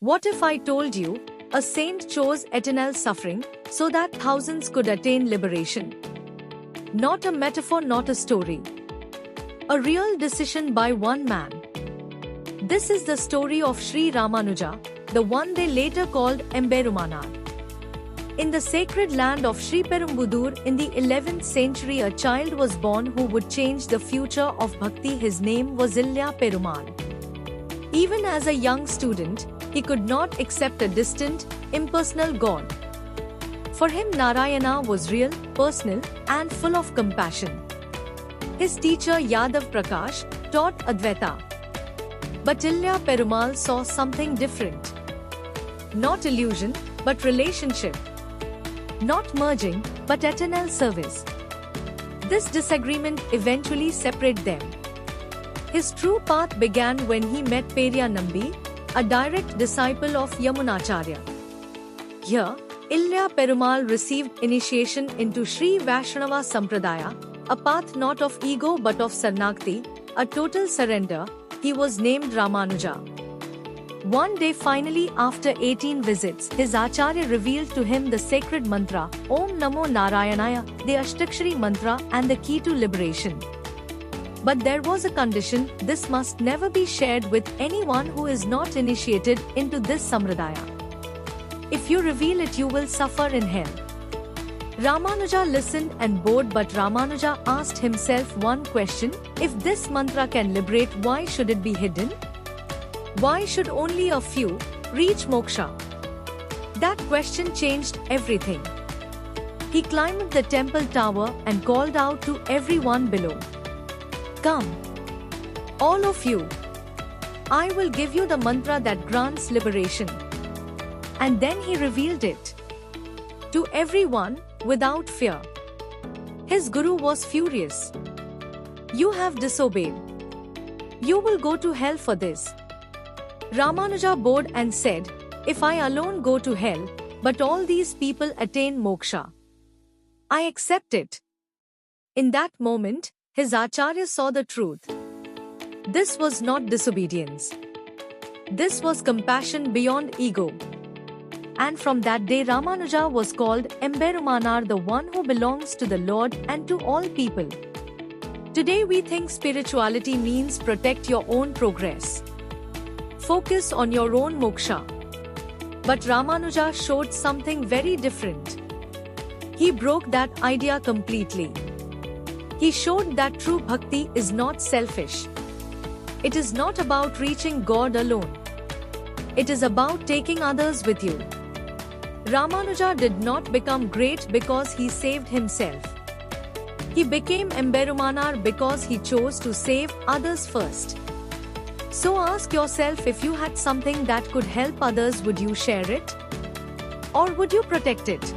What if I told you, a saint chose eternal suffering, so that thousands could attain liberation? Not a metaphor, not a story. A real decision by one man. This is the story of Sri Ramanuja, the one they later called Emberumanar. In the sacred land of Sri Perumbudur in the 11th century, a child was born who would change the future of bhakti. His name was Ilya Perumal. Even as a young student, he could not accept a distant, impersonal God. For him, Narayana was real, personal, and full of compassion. His teacher Yadav Prakash taught Advaita. But Ilya Perumal saw something different. Not illusion, but relationship. Not merging, but eternal service. This disagreement eventually separated them. His true path began when he met Periya Nambi, a direct disciple of Yamunacharya. Here, Ilya Perumal received initiation into Sri Vaishnava Sampradaya, a path not of ego but of Sarnagati, a total surrender. He was named Ramanuja. One day, finally, after 18 visits, his Acharya revealed to him the sacred mantra, Om Namo Narayanaya, the Ashtakshari mantra and the key to liberation. But there was a condition: this must never be shared with anyone who is not initiated into this Sampradaya. If you reveal it, you will suffer in hell. Ramanuja listened and bowed, but Ramanuja asked himself one question: if this mantra can liberate, why should it be hidden? Why should only a few reach moksha? That question changed everything. He climbed the temple tower and called out to everyone below, "Come, all of you. I will give you the mantra that grants liberation." And then he revealed it to everyone without fear. His guru was furious. "You have disobeyed. You will go to hell for this." Ramanuja bowed and said, "If I alone go to hell, but all these people attain moksha, I accept it." In that moment, his Acharya saw the truth. This was not disobedience. This was compassion beyond ego. And from that day, Ramanuja was called Emberumanar, the one who belongs to the Lord and to all people. Today we think spirituality means protect your own progress. Focus on your own moksha. But Ramanuja showed something very different. He broke that idea completely. He showed that true bhakti is not selfish. It is not about reaching God alone. It is about taking others with you. Ramanuja did not become great because he saved himself. He became Emberumanar because he chose to save others first. So ask yourself, if you had something that could help others, would you share it? Or would you protect it?